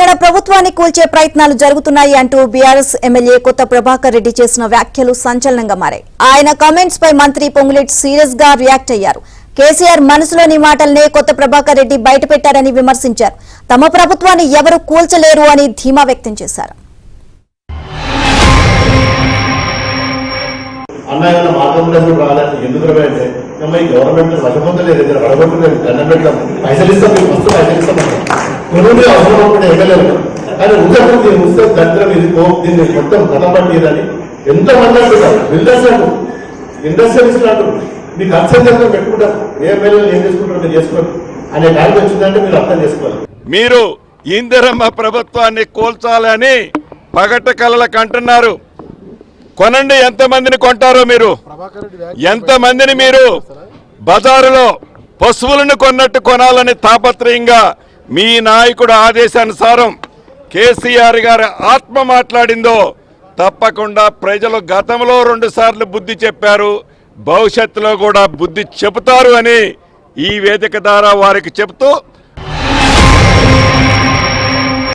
తెలంగాణ ప్రభుత్వాన్ని కూల్చే ప్రయత్నాలు జరుగుతున్నాయి అంటూ బీఆర్ఎస్ ఎమ్మెల్యే కొత్త ప్రభాకర్ రెడ్డి చేసిన వ్యాఖ్యలు సంచలనంగా మారాయి. ఆయన కామెంట్స్ పై మంత్రి పొంగులేటి సీరియస్ గా రియాక్ట్ అయ్యారు. కేసీఆర్ మనసులోని మాటల్నే కొత్త ప్రభాకర్ రెడ్డి బయటపెట్టారని విమర్శించారు. తమ ప్రభుత్వాన్ని ఎవరు కూల్చలేరు అని ధీమా వ్యక్తం చేశారు. అన్న మార్గంలో రాలేదు ఎందుకు అంటే గవర్నమెంట్ వశపొందలేదు వడగొట్టలేదు దండం పెట్టాం పైసలు ఇస్తాం మీకు వస్తూ పైసలు ఇస్తాం కొన్ని అవసరం ఎగలేదు కానీ ఉద్యోగం వస్తే దగ్గర ఇది దీన్ని మొత్తం కథపట్టిదని ఎంతమంది అంటున్నారు. బిల్డర్స్ అంటూ ఇండస్ట్రియలిస్ట్ అంటూ మీకు అత్యంతంగా పెట్టుకుంటారు. ఏ పిల్లలు ఏం చేసుకుంటారో మీరు చేసుకోండి అనే కాలం వచ్చిందంటే మీరు అర్థం చేసుకోవాలి. మీరు ఇందిరమ్మ ప్రభుత్వాన్ని కోల్చాలని పగట కలలకు అంటున్నారు. కొనండి, ఎంతమందిని కొంటారో మీరు, ఎంతమందిని మీరు బజారులో పశువులను కొన్నట్టు కొనాలని తాపత్రయంగా మీ నాయకుడు ఆదేశానుసారం కేసీఆర్ గారి ఆత్మ మాట్లాడిందో తప్పకుండా ప్రజలు గతంలో 2 సార్లు బుద్ధి చెప్పారు, భవిష్యత్తులో కూడా బుద్ధి చెబుతారు అని ఈ వేదిక ద్వారా వారికి చెబుతూ